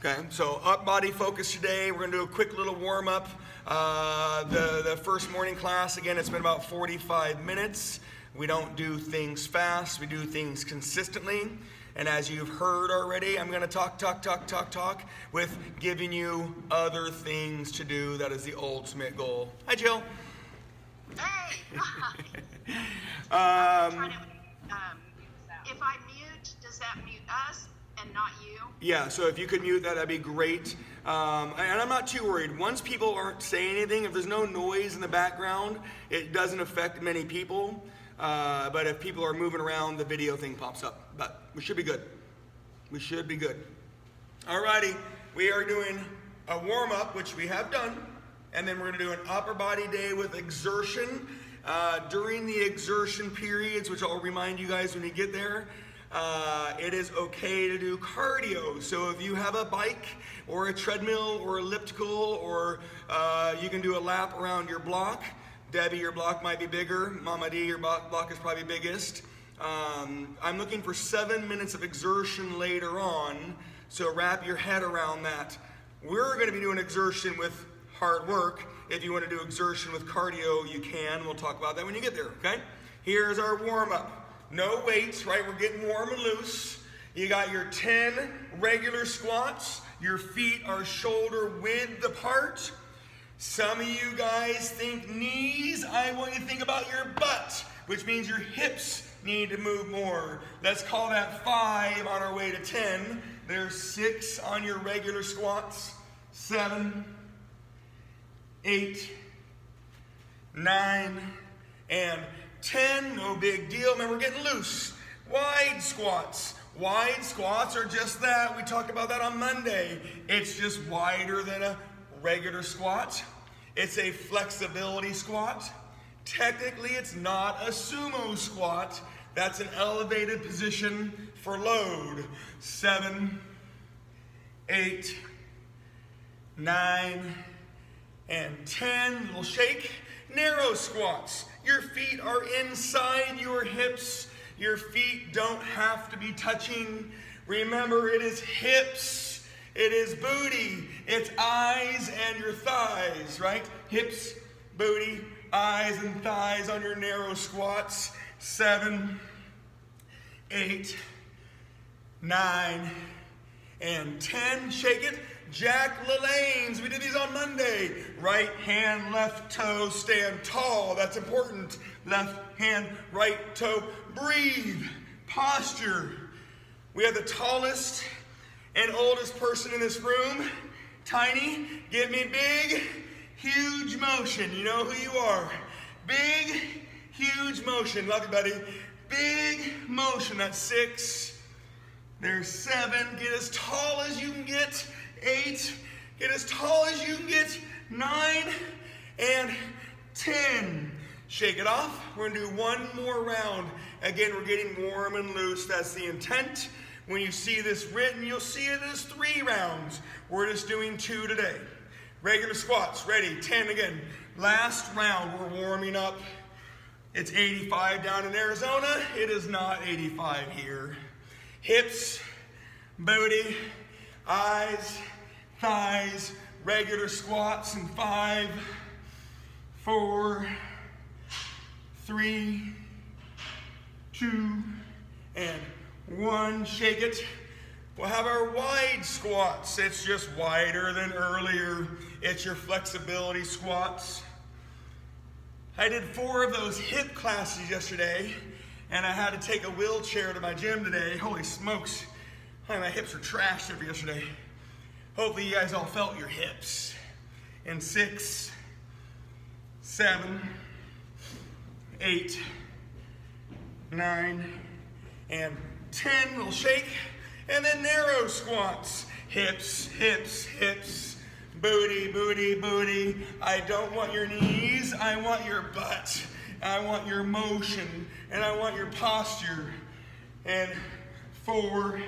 Okay, so up body focus today. We're gonna do a quick little warm up. The first morning class, again, it's been about 45 minutes. We don't do things fast, we do things consistently. And as you've heard already, I'm gonna talk with giving you other things to do. That is the ultimate goal. Hi, Jill. Hey, hi. If I mute, does that mute us and not you? Yeah, so if you could mute that, that'd be great. And I'm not too worried. Once people aren't saying anything, if there's no noise in the background, it doesn't affect many people. But if people are moving around, the video thing pops up. But we should be good. We should be good. Alrighty, we are doing a warm-up, which we have done. And then we're going to do an upper body day with exertion. During the exertion periods, which I'll remind you guys when you get there, it is okay to do cardio. So if you have a bike or a treadmill or elliptical, or you can do a lap around your block. Debbie, your block might be bigger. Mama D, your block is probably biggest. I'm looking for 7 minutes of exertion later on, so wrap your head around that. We're going to be doing exertion with hard work. If you want to do exertion with cardio, you can. We'll talk about that when you get there, okay? Here's our warm-up. No weights, right? We're getting warm and loose. You got your 10 regular squats. Your feet are shoulder width apart. Some of you guys think knees. I want you to think about your butt, which means your hips need to move more. Let's call that 5 on our way to 10. There's 6 on your regular squats. 7, 8, 9, and 10. No big deal. Remember, we're getting loose. Wide squats. Wide squats are just that. We talked about that on Monday. It's just wider than a regular squat. It's a flexibility squat. Technically, it's not a sumo squat. That's an elevated position for load. 7, 8, 9, and 10. Little shake. Narrow squats. Your feet are inside your hips. Your feet don't have to be touching. Remember, it is hips. It is booty. It's eyes and your thighs, right? Hips, booty, eyes and thighs on your narrow squats. 7, 8, 9, and 10. Shake it. Jack LaLanne's. We did these on Monday. Right hand, left toe, stand tall. That's important. Left hand, right toe. Breathe. Posture. We have the tallest and oldest person in this room. Tiny. Give me big, huge motion. You know who you are. Big, huge motion. Love you, buddy. Big motion. That's 6. There's 7. Get as tall as you can get. 8. Get as tall as you can get. 9 and 10. Shake it off. We're going to do one more round. Again, we're getting warm and loose. That's the intent. When you see this written, you'll see it as 3 rounds. We're just doing 2 today. Regular squats. Ready. 10 again. Last round. We're warming up. It's 85 down in Arizona. It is not 85 here. Hips, booty, eyes, thighs, regular squats in 5, 4, 3, 2, and 1. Shake it. We'll have our wide squats. It's just wider than earlier. It's your flexibility squats. I did 4 of those hip classes yesterday, and I had to take a wheelchair to my gym today. Holy smokes. My hips were trashed after yesterday. Hopefully you guys all felt your hips. In 6, 7, 8, 9, and 10. We'll shake. And then narrow squats. Hips, hips, hips. Booty, booty, booty. I don't want your knees. I want your butt. I want your motion. And I want your posture. And 4,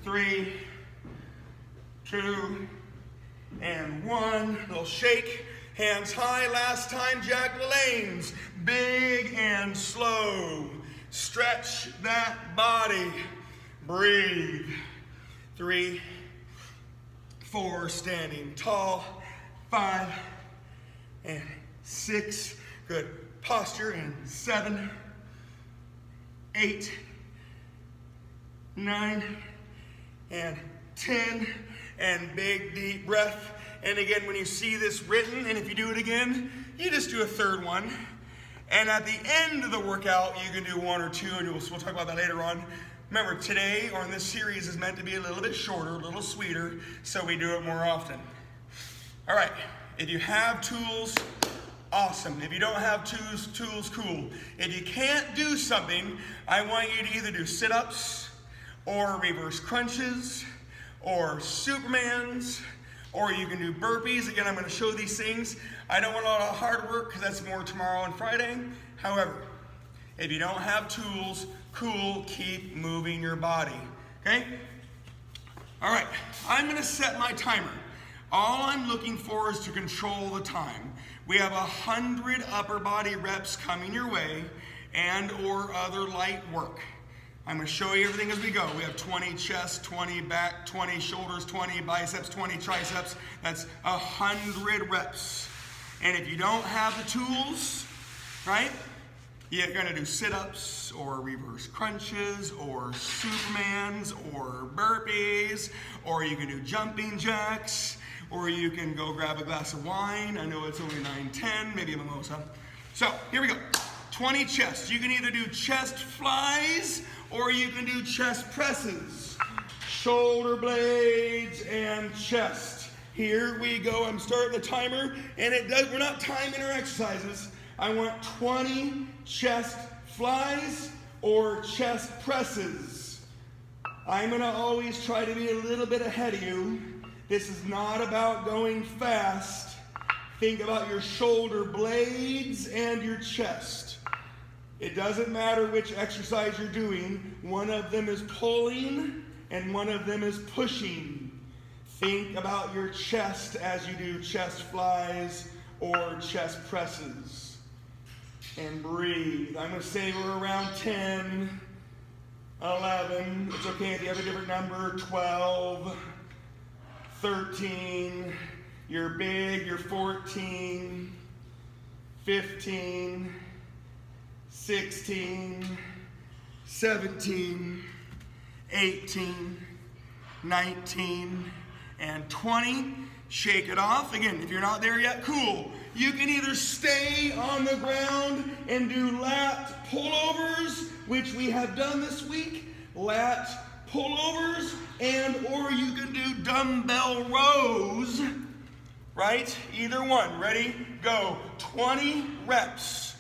3, 2, and 1. Little shake. Hands high. Last time, Jack LaLanne's. Big and slow. Stretch that body. Breathe. 3, 4, standing tall, 5, and 6, good posture, and 7, 8, 9, and 10, and big deep breath. And again, when you see this written, and if you do it again, you just do a third one. And at the end of the workout, you can do 1 or 2, and we'll talk about that later on. Remember, today, or in this series, is meant to be a little bit shorter, a little sweeter, so we do it more often. All right, if you have tools, awesome. If you don't have tools, cool. If you can't do something, I want you to either do sit-ups, or reverse crunches, or Supermans, or you can do burpees. Again, I'm going to show these things. I don't want a lot of hard work because that's more tomorrow and Friday. However, if you don't have tools, cool, keep moving your body, okay? All right, I'm going to set my timer. All I'm looking for is to control the time. We have 100 upper body reps coming your way and or other light work. I'm going to show you everything as we go. We have 20 chest, 20 back, 20 shoulders, 20 biceps, 20 triceps. That's 100 reps. And if you don't have the tools, right, you're going to do sit-ups or reverse crunches or Supermans or burpees, or you can do jumping jacks, or you can go grab a glass of wine. I know it's only 9:10, maybe a mimosa. So here we go. 20 chest. You can either do chest flies or you can do chest presses. Shoulder blades and chest. Here we go. I'm starting the timer, and we're not timing our exercises. I want 20 chest flies or chest presses. I'm going to always try to be a little bit ahead of you. This is not about going fast. Think about your shoulder blades and your chest. It doesn't matter which exercise you're doing. One of them is pulling and one of them is pushing. Think about your chest as you do chest flies or chest presses. And breathe. I'm going to say we're around 10, 11. It's okay if you have a different number. 12, 13. You're big. You're 14, 15, 16, 17, 18, 19, and 20. Shake it off. Again, if you're not there yet, cool. You can either stay on the ground and do lat pullovers, which we have done this week, lat pullovers, and or you can do dumbbell rows, right? Either one. Ready? Go. 20 reps.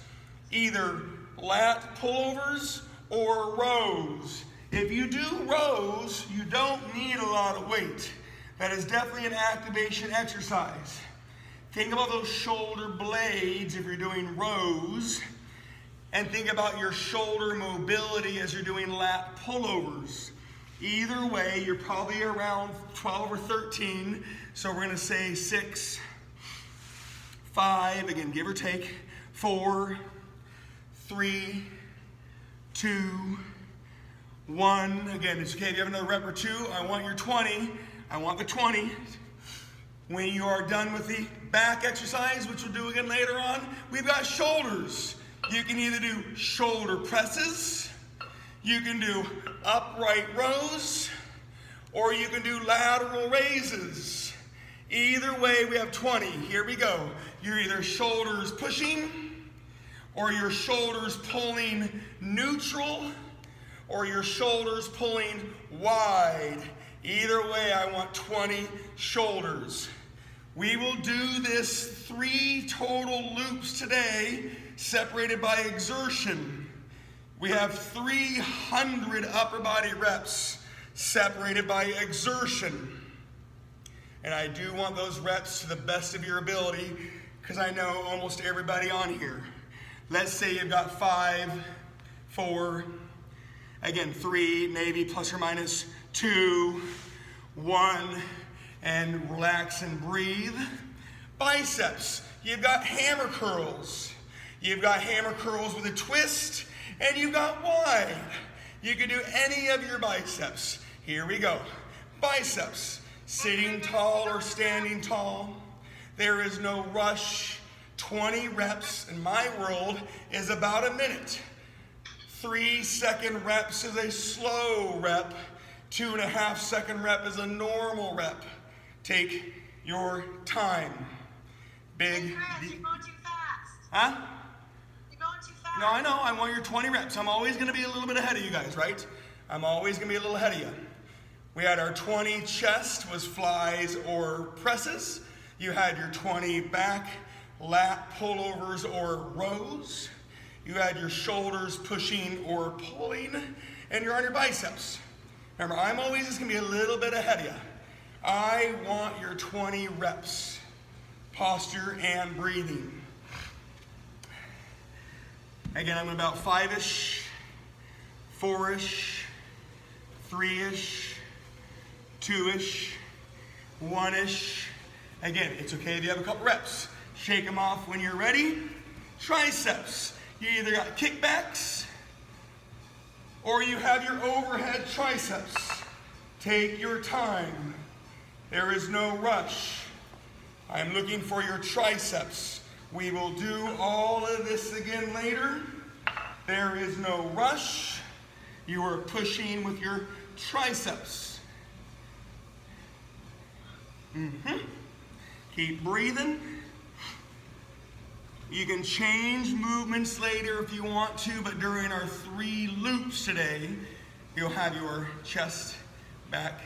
Either lat pullovers or rows. If you do rows, you don't need a lot of weight. That is definitely an activation exercise. Think about those shoulder blades if you're doing rows, and think about your shoulder mobility as you're doing lat pullovers. Either way, you're probably around 12 or 13, so we're going to say 6, 5, again, give or take, 4, 3, 2, 1. Again, it's okay if you have another rep or 2. I want your 20. I want the 20. When you are done with the back exercise, which we'll do again later on, we've got shoulders. You can either do shoulder presses, you can do upright rows, or you can do lateral raises. Either way, we have 20. Here we go. You're either shoulders pushing, or your shoulders pulling neutral, or your shoulders pulling wide. Either way, I want 20 shoulders. We will do this 3 total loops today, separated by exertion. We have 300 upper body reps separated by exertion. And I do want those reps to the best of your ability, because I know almost everybody on here. Let's say you've got 5, 4, again 3, maybe plus or minus 2, 1, and relax and breathe. Biceps, you've got hammer curls. You've got hammer curls with a twist, and you've got wide. You can do any of your biceps. Here we go. Biceps, sitting tall or standing tall. There is no rush. 20 reps in my world is about a minute. 3-second reps is a slow rep. 2.5-second rep is a normal rep. Take your time. Big. Hey, Chris, you're going too fast. Huh? You're going too fast. No, I know. I want your 20 reps. I'm always going to be a little bit ahead of you guys, right? I'm always going to be a little ahead of you. We had our 20 chest was flies or presses. You had your 20 back, lat pullovers or rows. You had your shoulders pushing or pulling, and you're on your biceps. Remember, I'm always just going to be a little bit ahead of you. I want your 20 reps. Posture and breathing. Again, I'm about 5-ish, 4-ish, 3-ish, 2-ish, 1-ish. Again, it's okay if you have a couple reps. Shake them off when you're ready. Triceps. You either got kickbacks or you have your overhead triceps. Take your time. There is no rush. I'm looking for your triceps. We will do all of this again later. There is no rush. You are pushing with your triceps. Keep breathing. You can change movements later if you want to, but during our 3 loops today, you'll have your chest, back,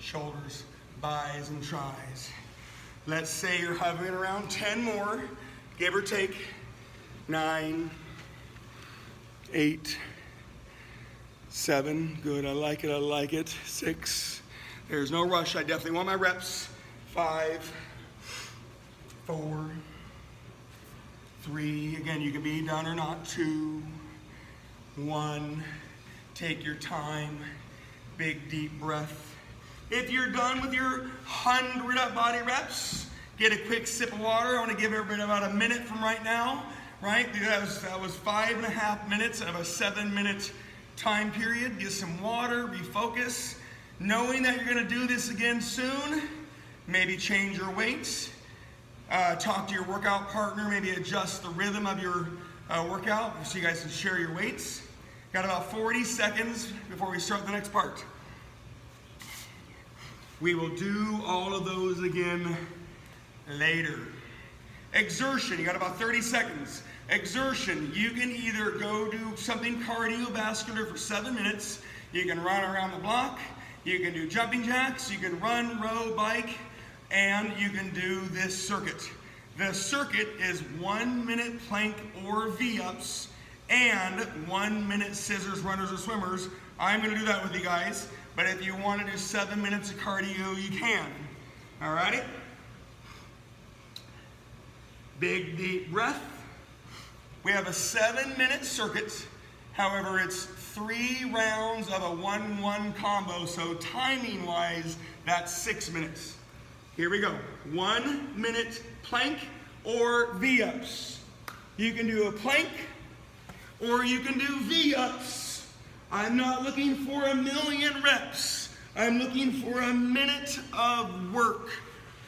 shoulders, bis, and tris. Let's say you're hovering around 10 more, give or take. 9, 8, 7, good, I like it, I like it. 6, there's no rush, I definitely want my reps. 5, 4, 3, again, you can be done or not. 2, 1, take your time, big deep breath. If you're done with your 100 up body reps, get a quick sip of water. I want to give everybody about a minute from right now, right? That was 5.5 minutes of a 7-minute time period. Get some water, refocus. Knowing that you're going to do this again soon, maybe change your weights. Talk to your workout partner, maybe adjust the rhythm of your workout so you guys can share your weights. Got about 40 seconds before we start the next part. We will do all of those again later. Exertion, you got about 30 seconds. Exertion, you can either go do something cardiovascular for 7 minutes, you can run around the block, you can do jumping jacks, you can run, row, bike, and you can do this circuit. The circuit is 1 minute plank or V-ups and 1 minute scissors, runners, or swimmers. I'm going to do that with you guys, but if you want to do 7 minutes of cardio, you can. All righty? Big deep breath. We have a 7-minute circuit. However, it's 3 rounds of a 1-1 combo, so timing-wise, that's 6 minutes. Here we go. 1 minute plank or V-ups. You can do a plank or you can do V-ups. I'm not looking for a million reps. I'm looking for a minute of work.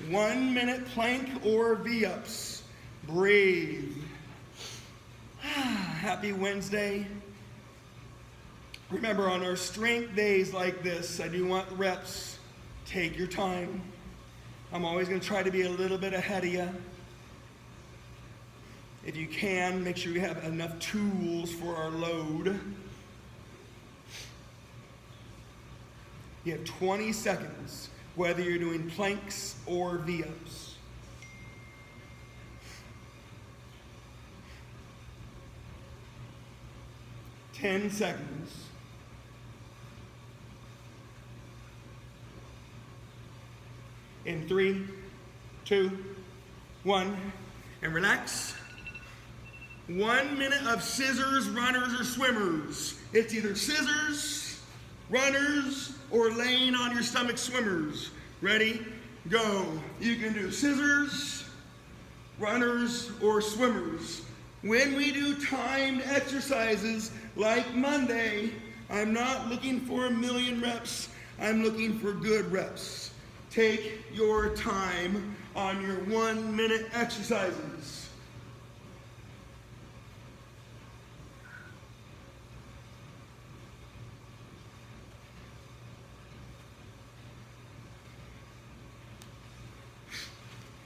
1 minute plank or V-ups. Breathe. Happy Wednesday. Remember, on our strength days like this, I do want reps. Take your time. I'm always going to try to be a little bit ahead of you. If you can, make sure you have enough tools for our load. You have 20 seconds, whether you're doing planks or V-ups. Ten seconds. In 3, 2, 1, and relax. 1 minute of scissors, runners, or swimmers. It's either scissors, runners, or laying on your stomach swimmers. Ready? Go. You can do scissors, runners, or swimmers. When we do timed exercises like Monday, I'm not looking for a million reps. I'm looking for good reps. Take your time on your 1 minute exercises.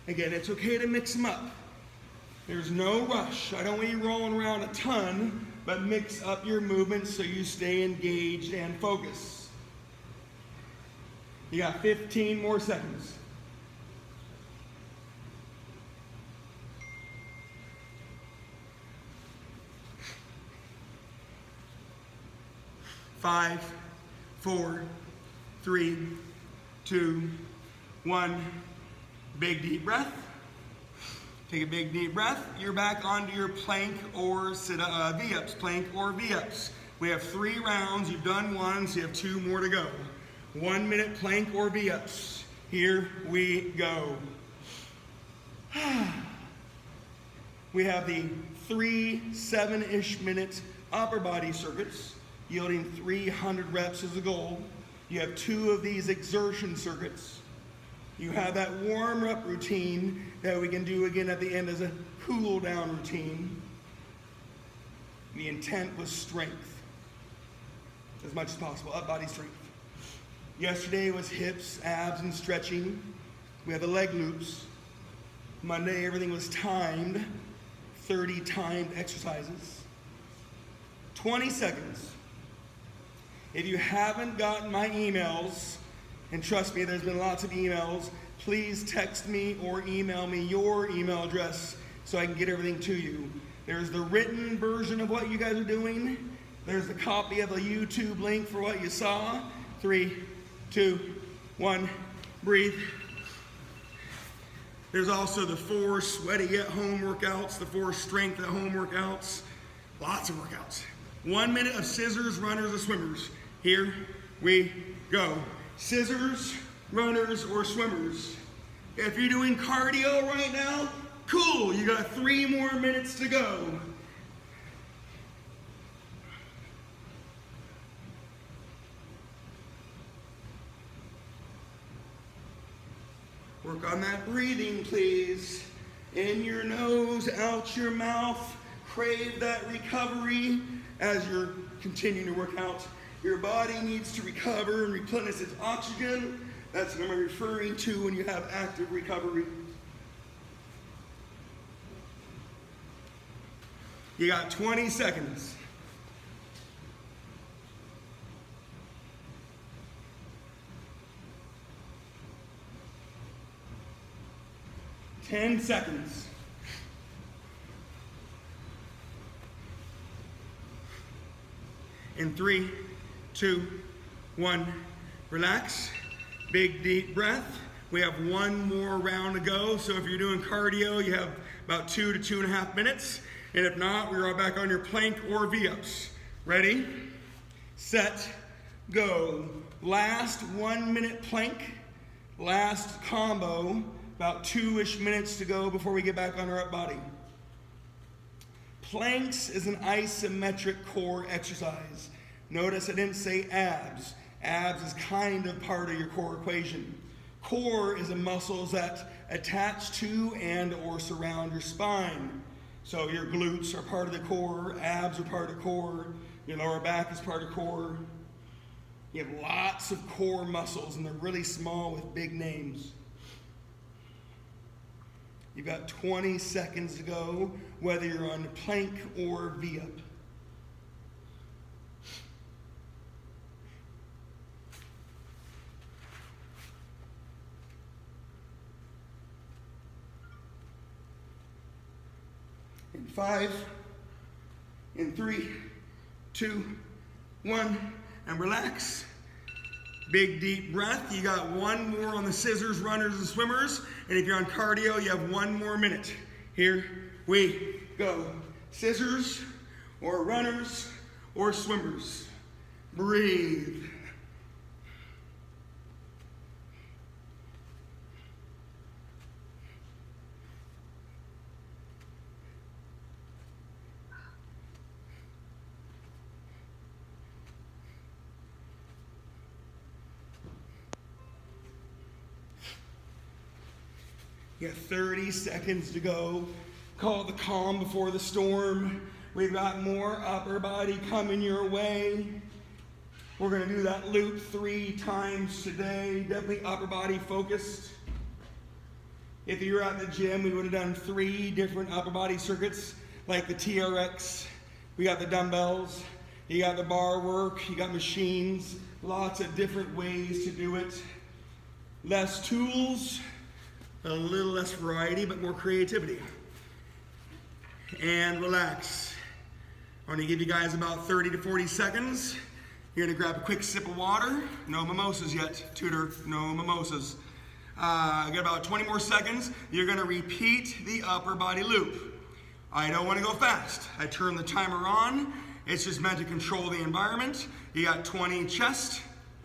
Again, it's okay to mix them up. There's no rush. I don't want you rolling around a ton, but mix up your movements so you stay engaged and focused. You got 15 more seconds. 5, 4, 3, 2, 1. Big deep breath. Take a big deep breath. You're back onto your plank or V-ups. Plank or V-ups. We have 3 rounds. You've done 1, so you have 2 more to go. 1 minute plank or V-ups. Here we go. We have the 3 7-ish minute upper body circuits, yielding 300 reps as a goal. You have 2 of these exertion circuits. You have that warm-up routine that we can do again at the end as a cool-down routine. The intent was strength, as much as possible, up body strength. Yesterday was hips, abs, and stretching. We have the leg loops. Monday, everything was timed, 30 timed exercises. 20 seconds. If you haven't gotten my emails, and trust me, there's been lots of emails, please text me or email me your email address so I can get everything to you. There's the written version of what you guys are doing. There's the copy of the YouTube link for what you saw. 3, 2, 1, breathe. There's also the 4 sweaty at home workouts, the 4 strength at home workouts. Lots of workouts. 1 minute of scissors, runners, or swimmers. Here we go. Scissors, runners, or swimmers. If you're doing cardio right now, cool, you got 3 more minutes to go. Work on that breathing, please. In your nose, out your mouth. Crave that recovery as you're continuing to work out. Your body needs to recover and replenish its oxygen. That's what I'm referring to when you have active recovery. You got 20 seconds. Ten seconds. In 3, 2, 1, relax. Big deep breath. We have 1 more round to go. So if you're doing cardio, you have about 2 to 2.5 minutes. And if not, we are back on your plank or V-ups. Ready, set, go. Last 1 minute plank, last combo. About 2-ish minutes to go before we get back on our up body. Planks is an isometric core exercise. Notice I didn't say abs. Abs is kind of part of your core equation. Core is the muscles that attach to and or surround your spine. So your glutes are part of the core, abs are part of the core, your lower back is part of core. You have lots of core muscles and they're really small with big names. You've got 20 seconds to go, whether you're on plank or V-up. In 5, in 3, 2, 1, and relax. Big deep breath. You got 1 more on the scissors, runners, and swimmers. And if you're on cardio, you have 1 more minute. Here we go. Scissors, or runners, or swimmers. Breathe. You got 30 seconds to go. Call it the calm before the storm. We've got more upper body coming your way. We're gonna do that loop 3 times today. Definitely upper body focused. If you were at the gym, we would have done 3 different upper body circuits, like the TRX. We got the dumbbells, you got the bar work, you got machines, lots of different ways to do it. Less tools, a little less variety, but more creativity. And relax. I'm gonna give you guys about 30 to 40 seconds. You're gonna grab a quick sip of water. No mimosas yet, tutor, no mimosas. Get about 20 more seconds. You're gonna repeat the upper body loop. I don't wanna go fast. I turn the timer on. It's just meant to control the environment. You got 20 chest,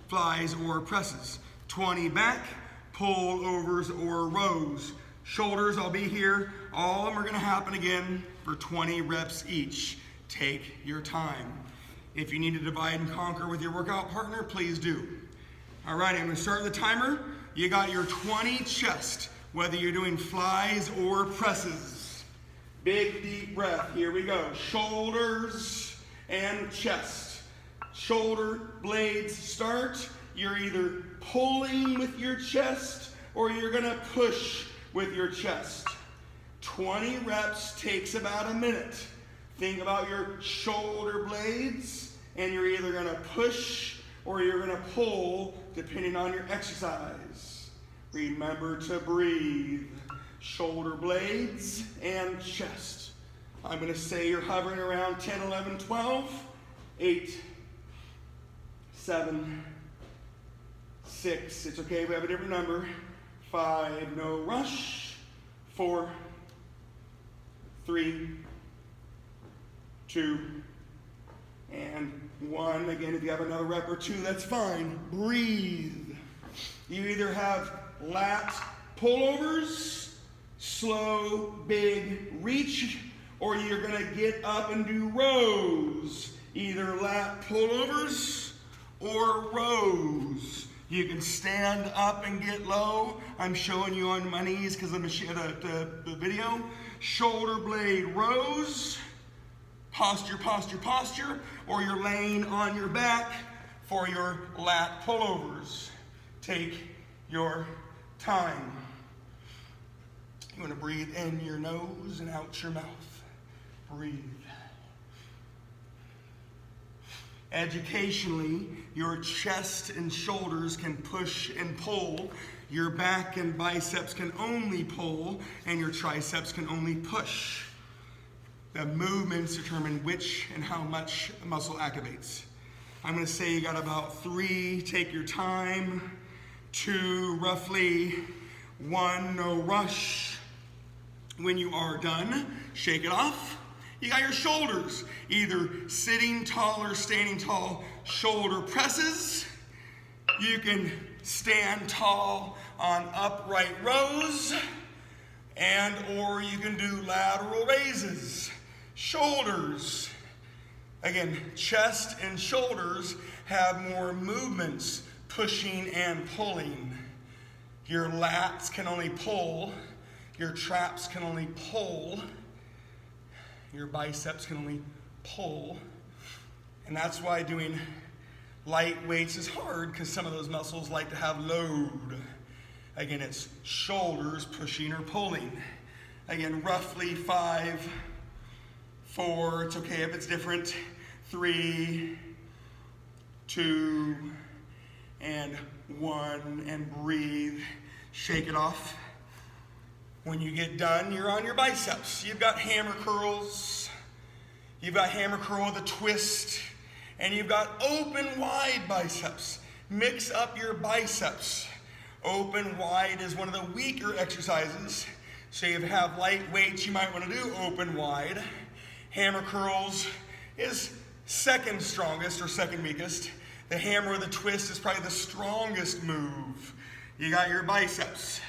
flies or presses. 20 back, pull overs or rows. Shoulders, I'll be here. All of them are gonna happen again for 20 reps each. Take your time. If you need to divide and conquer with your workout partner, please do. All right, I'm gonna start the timer. You got your 20 chest, whether you're doing flies or presses. Big deep breath, here we go. Shoulders and chest. Shoulder blades start. You're either pulling with your chest or you're gonna push with your chest. 20 reps takes about a minute. Think about your shoulder blades, and you're either gonna push or you're gonna pull, depending on your exercise. Remember to breathe. Shoulder blades and chest. I'm gonna say you're hovering around 10, 11, 12, 8, 7, 6, it's okay, we have a different number, 5, no rush, 4, 3, 2, and 1. Again, if you have another rep or 2, that's fine. Breathe. You either have lat pullovers, slow, big reach, or you're gonna get up and do rows. Either lat pullovers or rows. You can stand up and get low. I'm showing you on my knees because of the video. Shoulder blade rows. Posture, posture, posture, or you're laying on your back for your lat pullovers. Take your time. You want to breathe in your nose and out your mouth. Breathe. Educationally, your chest and shoulders can push and pull. Your back and biceps can only pull, and your triceps can only push. The movements determine which and how much the muscle activates. I'm gonna say you got about 3, take your time, 2, roughly, 1, no rush. When you are done, shake it off. You got your shoulders, either sitting tall or standing tall, shoulder presses. You can stand tall on upright rows, and or you can do lateral raises. Shoulders. Again, chest and shoulders have more movements, pushing and pulling. Your lats can only pull. Your traps can only pull. Your biceps can only pull. And that's why doing light weights is hard, because some of those muscles like to have load. Again, it's shoulders pushing or pulling. Again, roughly 5, 4, it's okay if it's different, 3, 2, and 1, and breathe. Shake it off. When you get done, you're on your biceps. You've got hammer curls, you've got hammer curl with a twist, and you've got open wide biceps. Mix up your biceps. Open wide is one of the weaker exercises. So if you have light weights, you might want to do open wide. Hammer curls is second strongest or second weakest. The hammer with a twist is probably the strongest move. You got your biceps.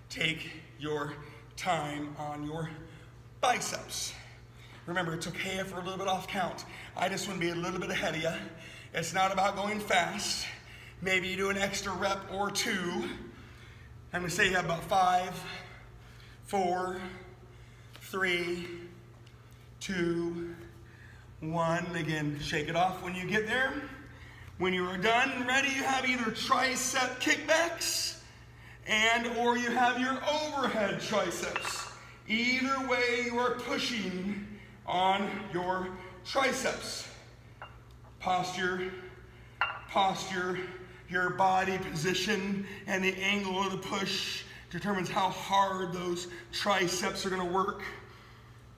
Take your time on your biceps. Remember, it's okay if we're a little bit off count. I just want to be a little bit ahead of you. It's not about going fast. Maybe you do an extra rep or 2. I'm going to say you have about 5, 4, 3, 2, 1. Again, shake it off when you get there. When you are done and ready, you have either tricep kickbacks or you have your overhead triceps. Either way, you are pushing on your triceps. Posture, your body position, and the angle of the push determines how hard those triceps are going to work.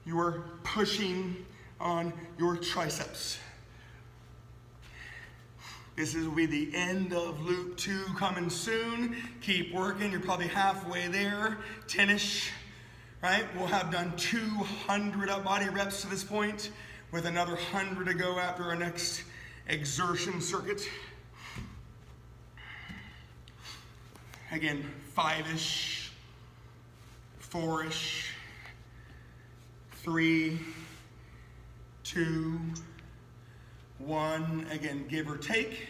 You are pushing on your triceps. This will be the end of loop 2 coming soon. Keep working. You're probably halfway there, 10-ish, right? We'll have done 200 up body reps to this point with another 100 to go after our next exertion circuit. Again, 5-ish, 4-ish, 3, 2, 1, again, give or take.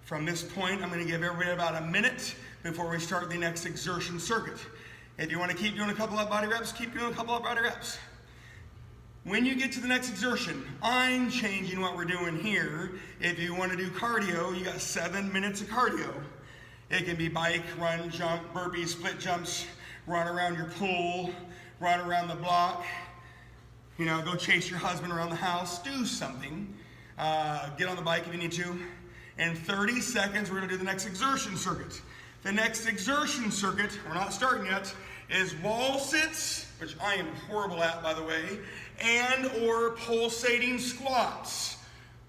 From this point, I'm going to give everybody about a minute before we start the next exertion circuit. If you want to keep doing a couple of body reps, keep doing a couple of body reps. When you get to the next exertion, I'm changing what we're doing here. If you want to do cardio, you got 7 minutes of cardio. It can be bike, run, jump, burpees, split jumps, run around your pool, run around the block, you know, go chase your husband around the house, do something. Get on the bike if you need to. In 30 seconds, we're going to do the next exertion circuit. The next exertion circuit, we're not starting yet, is wall sits, which I am horrible at, by the way, and or pulsating squats,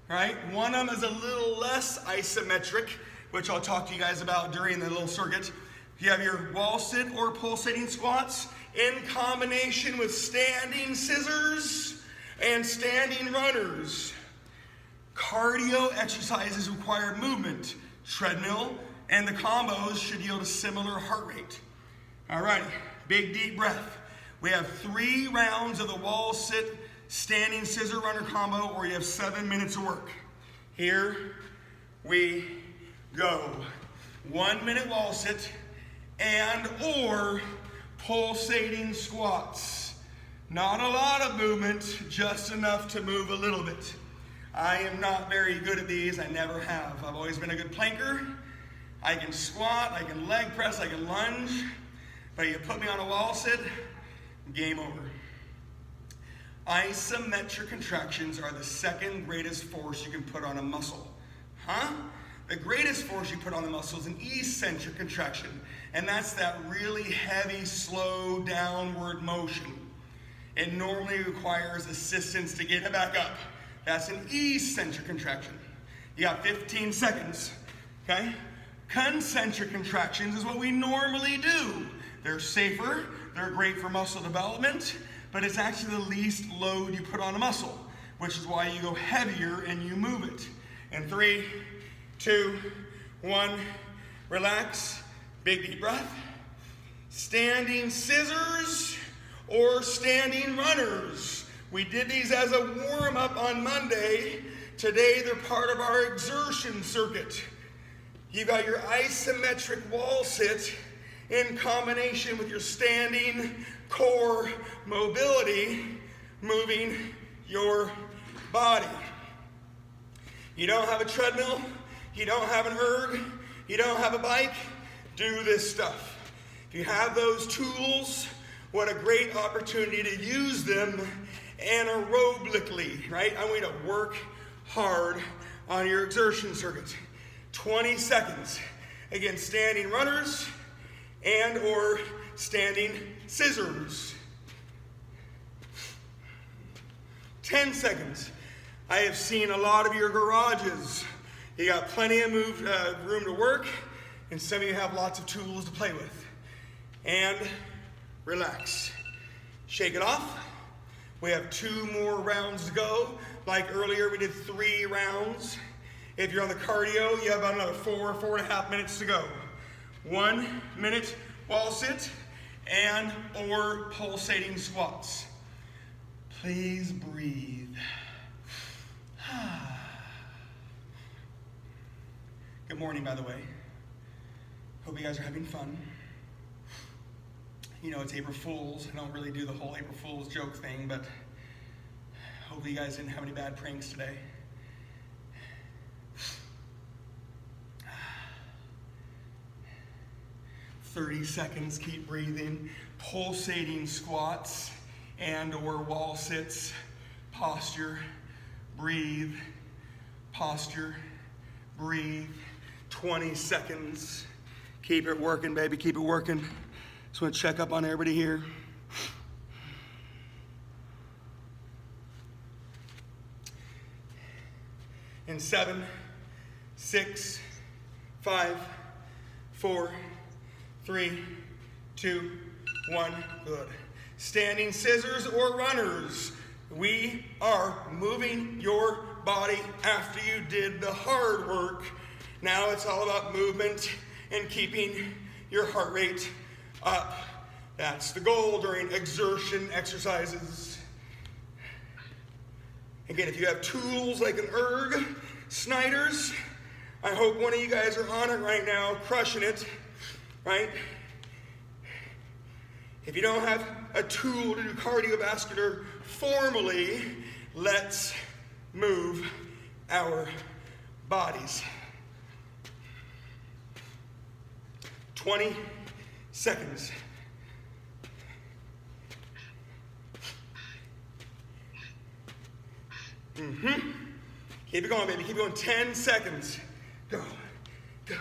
right? One of them is a little less isometric, which I'll talk to you guys about during the little circuit. You have your wall sit or pulsating squats in combination with standing scissors and standing runners. Cardio exercises require movement. Treadmill and the combos should yield a similar heart rate. All right, big deep breath. We have 3 rounds of the wall sit standing scissor runner combo, or you have 7 minutes of work. Here we go. 1 minute wall sit and or pulsating squats. Not a lot of movement, just enough to move a little bit. I am not very good at these, I never have. I've always been a good planker. I can squat, I can leg press, I can lunge, but you put me on a wall sit, game over. Isometric contractions are the second greatest force you can put on a muscle. The greatest force you put on the muscle is an eccentric contraction, and that's that really heavy, slow, downward motion. It normally requires assistance to get it back up. That's an eccentric contraction. You got 15 seconds, okay? Concentric contractions is what we normally do. They're safer, they're great for muscle development, but it's actually the least load you put on a muscle, which is why you go heavier and you move it. In 3, 2, 1, relax, big deep breath. Standing scissors or standing runners. We did these as a warm-up on Monday. Today they're part of our exertion circuit. You got your isometric wall sit in combination with your standing core mobility, moving your body. You don't have a treadmill, you don't have an erg, you don't have a bike, do this stuff. If you have those tools, what a great opportunity to use them anaerobically, right? I want you to work hard on your exertion circuit. 20 seconds. Again, standing runners and or standing scissors. 10 seconds. I have seen a lot of your garages. You got plenty of room to work, and some of you have lots of tools to play with. And relax. Shake it off. We have 2 more rounds to go. Like earlier, we did 3 rounds. If you're on the cardio, you have about another 4.5 minutes to go. 1 minute wall sit and or pulsating squats. Please breathe. Good morning, by the way. Hope you guys are having fun. You know, it's April Fool's. I don't really do the whole April Fool's joke thing, but hopefully you guys didn't have any bad pranks today. "30 seconds, keep breathing. Pulsating squats and or wall sits. Posture, breathe, posture, breathe. 20 seconds. Keep it working, baby, keep it working. Just want to check up on everybody here. In 7, 6, 5, 4, 3, 2, 1, good. Standing scissors or runners. We are moving your body after you did the hard work. Now it's all about movement and keeping your heart rate up. That's the goal during exertion exercises. Again, if you have tools like an erg, Snyder's, I hope one of you guys are on it right now, crushing it, right? If you don't have a tool to do cardiovascular formally, let's move our bodies. 20 seconds. Keep it going, baby. Keep going. 10 seconds. Go. Go.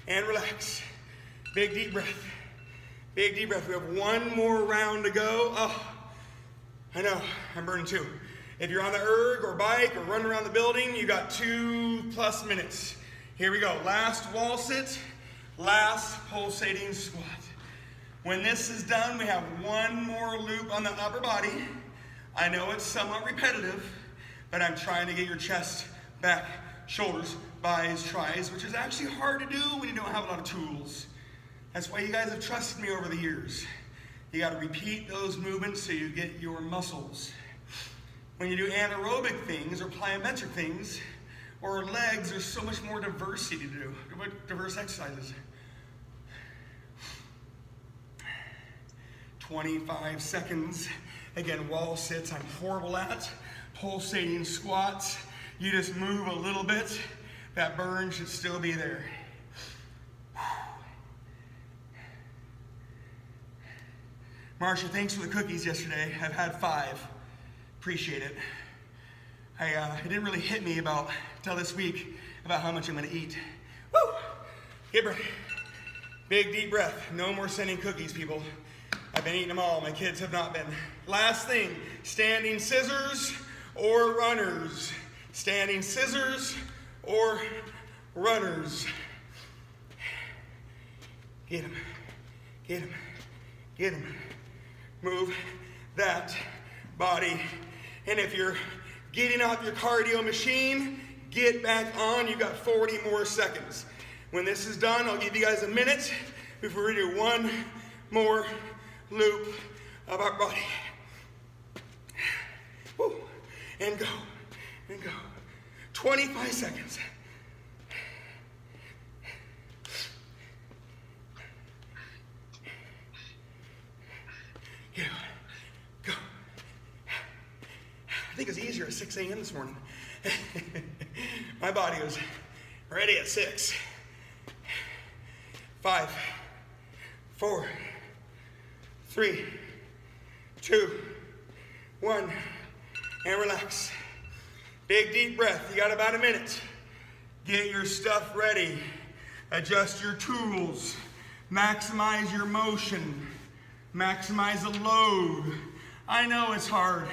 And relax. Big deep breath. Big deep breath. We have one more round to go. Oh, I know. I'm burning too. If you're on the erg or bike or running around the building, you got 2+ minutes. Here we go. Last wall sit. Last pulsating squat. When this is done, we have one more loop on the upper body. I know it's somewhat repetitive, but I'm trying to get your chest back, shoulders, bis, tris, which is actually hard to do when you don't have a lot of tools. That's why you guys have trusted me over the years. You got to repeat those movements so you get your muscles. When you do anaerobic things or plyometric things or legs, there's so much more diversity to do, diverse exercises. 25 seconds. Again, wall sits I'm horrible at. Pulsating squats. You just move a little bit. That burn should still be there. Marsha, thanks for the cookies yesterday. I've had 5. Appreciate it. It didn't really hit me till this week about how much I'm gonna eat. Woo! Get ready. Big deep breath. No more sending cookies, people. I've been eating them all. My kids have not been. Last thing, standing scissors or runners. Standing scissors or runners. Get them. Get them. Get them. Move that body. And if you're getting off your cardio machine, get back on. You got 40 more seconds. When this is done, I'll give you guys a minute before we do one more loop of our body. Woo. And go. And go. 25 seconds. Yeah. Go. I think it was easier at 6 a.m. this morning. My body was ready at 6. 5, 4, 3, 2, 1, and relax. Big deep breath. You got about a minute. Get your stuff ready. Adjust your tools. Maximize your motion. Maximize the load. I know it's hard.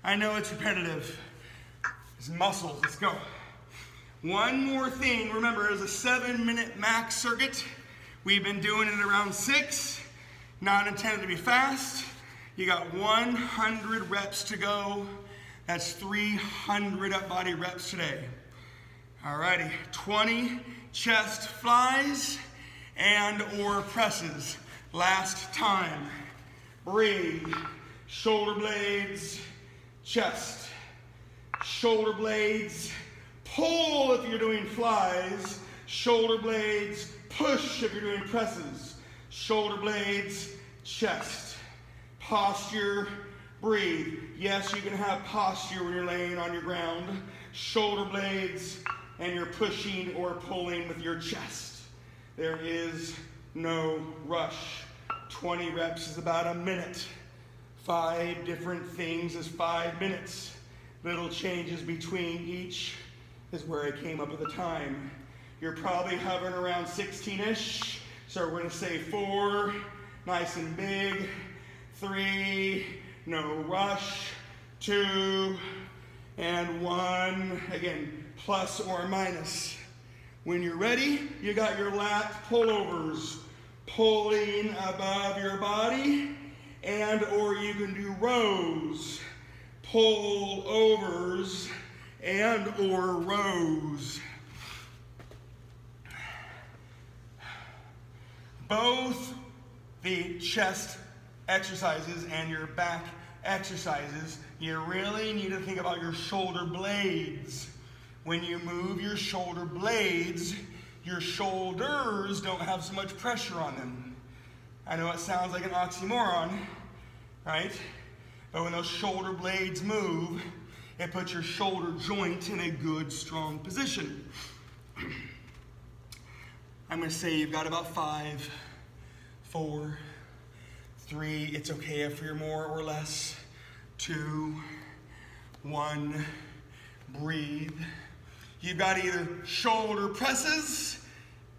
I know it's repetitive. It's muscles. Let's go. One more thing. Remember, it's a 7-minute max circuit. We've been doing it around 6. Not intended to be fast. You got 100 reps to go. That's 300 up body reps today. Alrighty, 20 chest flies and or presses. Last time. Breathe. Shoulder blades, chest. Shoulder blades. Pull if if you're doing flies, shoulder blades, push if you're doing presses, shoulder blades, chest, posture, breathe. Yes, you can have posture when you're laying on your ground, shoulder blades, and you're pushing or pulling with your chest. There is no rush. 20 reps is about a minute. 5 different things is 5 minutes. Little changes between each is where I came up with the time. You're probably hovering around 16-ish. So we're going to say 4, nice and big. 3, no rush. 2, and 1. Again, plus or minus. When you're ready, you got your lat pullovers, pulling above your body, and or you can do rows, pullovers, and or rows. Both the chest exercises and your back exercises, you really need to think about your shoulder blades. When you move your shoulder blades, your shoulders don't have so much pressure on them. I know it sounds like an oxymoron, right? But when those shoulder blades move, it puts your shoulder joint in a good, strong position. I'm going to say you've got about 5, 4, 3. It's okay if you're more or less. 2, 1. Breathe. You've got either shoulder presses,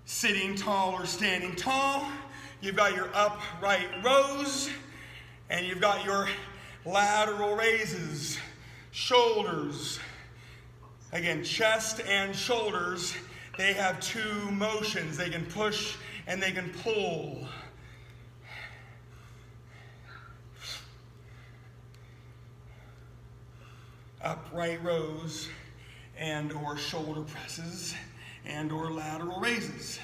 sitting tall or standing tall. You've got your upright rows, and you've got your lateral raises, shoulders. Again, chest and shoulders, they have 2 motions. They can push and they can pull. Upright rows and or shoulder presses and or lateral raises.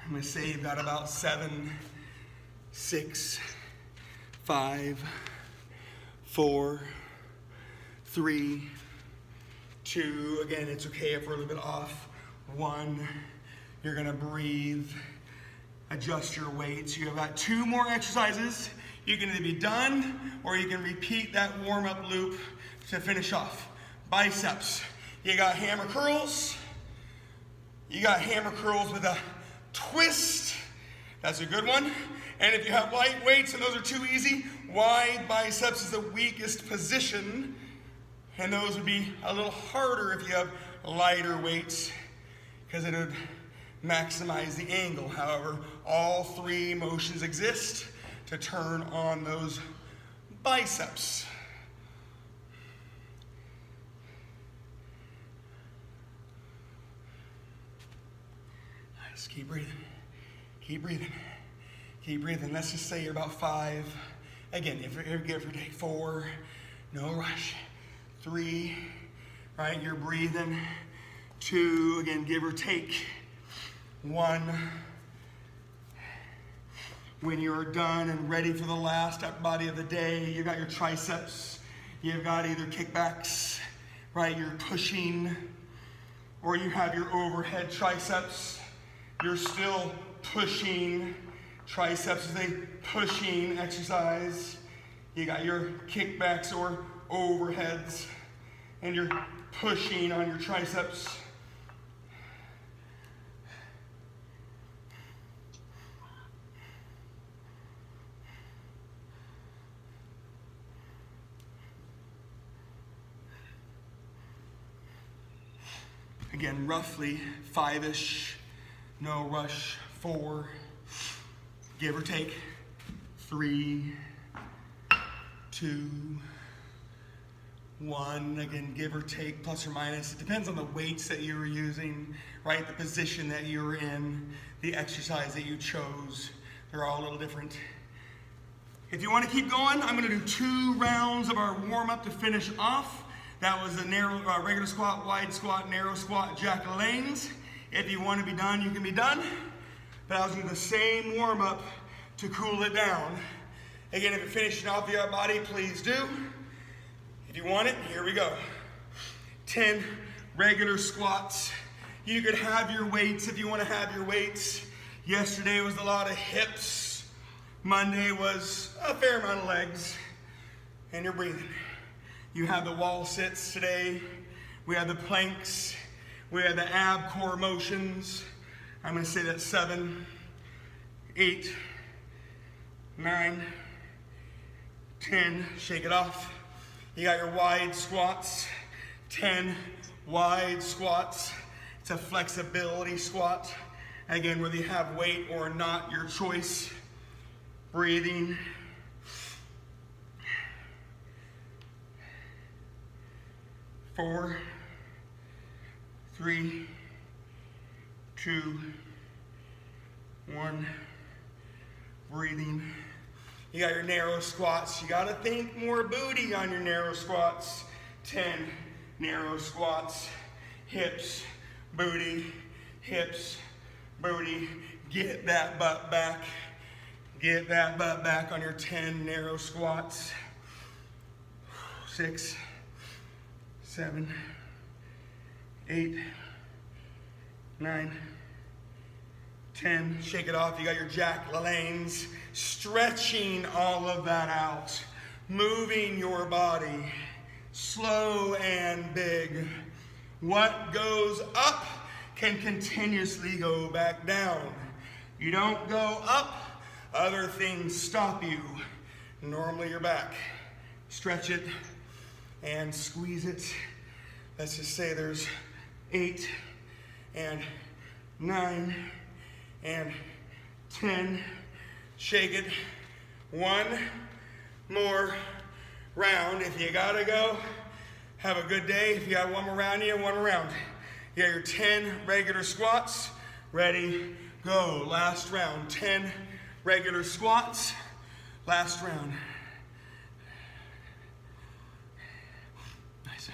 I'm going to say you've got about 7, 6, 5, 4, 3, 2. Again, it's okay if we're a little bit off. 1. You're going to breathe. Adjust your weights. You have got 2 more exercises. You can either be done or you can repeat that warm-up loop to finish off. Biceps. You got hammer curls. You got hammer curls with a twist. That's a good one. And if you have light weights and those are too easy, wide biceps is the weakest position. And those would be a little harder if you have lighter weights because it would maximize the angle. However, all 3 motions exist to turn on those biceps. Just keep breathing. Keep breathing. Keep breathing. Let's just say you're about 5. Again, if you give or take 4, no rush. 3, right? You're breathing. 2, again, give or take. 1. When you're done and ready for the last upper body of the day, you've got your triceps. You've got either kickbacks, right? You're pushing, or you have your overhead triceps. You're still pushing. Triceps is a pushing exercise. You got your kickbacks or overheads, and you're pushing on your triceps. Again, roughly 5-ish, no rush. 4, give or take. 3, 2, 1. Again, give or take, plus or minus. It depends on the weights that you're using, right? The position that you're in, the exercise that you chose. They're all a little different. If you want to keep going, I'm going to do 2 rounds of our warm-up to finish off. That was the narrow, regular squat, wide squat, narrow squat, Jack Lanes. If you want to be done, you can be done. But I was doing the same warm-up to cool it down. Again, if you're finishing off the upper body, please do. If you want it, here we go. 10 regular squats. You could have your weights if you want to have your weights. Yesterday was a lot of hips. Monday was a fair amount of legs. And you're breathing. You have the wall sits today. We have the planks. We have the ab core motions. I'm going to say that 7, 8, 9, 10. Shake it off. You got your wide squats. 10 wide squats. It's a flexibility squat. Again, whether you have weight or not, your choice. Breathing. 4, 3, 2, 1. Breathing. You got your narrow squats. You got to think more booty on your narrow squats. 10 narrow squats. Hips, booty, hips, booty. Get that butt back. Get that butt back on your 10 narrow squats. 6, 7, 8, 9, 10. Shake it off. You got your Jack LaLanne's. Stretching all of that out. Moving your body. Slow and big. What goes up can continuously go back down. You don't go up, other things stop you. Normally you're back. Stretch it and squeeze it. Let's just say there's 8 and 9 and 10. Shake it. One more round. If you gotta go, have a good day. If you got one more round, you have one more round. You got your 10 regular squats. Ready, go. Last round. 10 regular squats. Last round. Nice.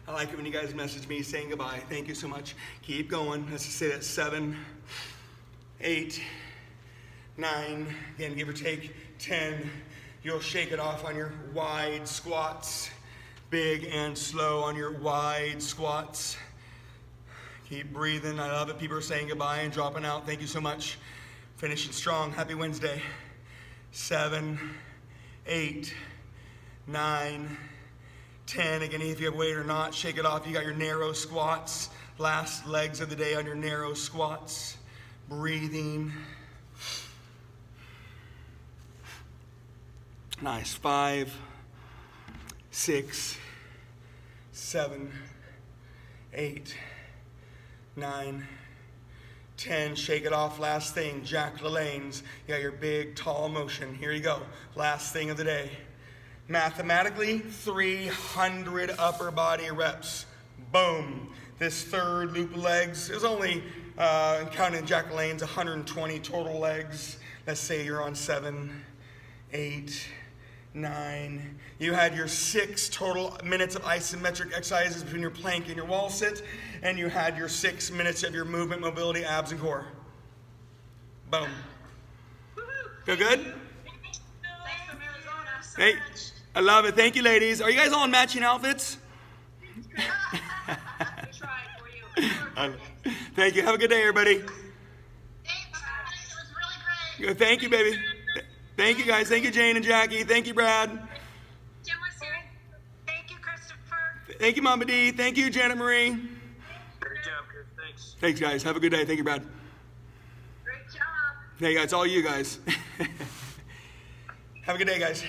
I like it when you guys message me saying goodbye. Thank you so much. Keep going. Let's just say that 7, 8, 9, again, give or take 10. You'll shake it off on your wide squats. Big and slow on your wide squats. Keep breathing. I love it. People are saying goodbye and dropping out. Thank you so much. Finishing strong. Happy Wednesday. 7, 8, 9, 10. Again, if you have weight or not, shake it off. You got your narrow squats. Last legs of the day on your narrow squats. Breathing. Nice. 5, 6, 7, 8, 9, 10. Shake it off. Last thing. Jack LaLanne's. You got your big, tall motion. Here you go. Last thing of the day. Mathematically, 300 upper body reps. Boom. This third loop of legs is only, counting Jack LaLanne's, 120 total legs. Let's say you're on 7, 8, 9. You had your 6 total minutes of isometric exercises between your plank and your wall sit, and you had your 6 minutes of your movement, mobility, abs, and core. Boom. Feel good? Thanks from Arizona so Hey, much. I love it. Thank you, ladies. Are you guys all in matching outfits? We tried for you. Thank you. Have a good day, everybody. Thanks, guys. It was really great. Good. Thank you, baby. Thank you, guys. Thank you, Jane and Jackie. Thank you, Brad. Jim was here. Thank you, Christopher. Thank you, Mama D. Thank you, Janet Marie. Great job, Chris. Thanks. Thanks, guys. Have a good day. Thank you, Brad. Great job. Hey, guys. All you guys. Have a good day, guys.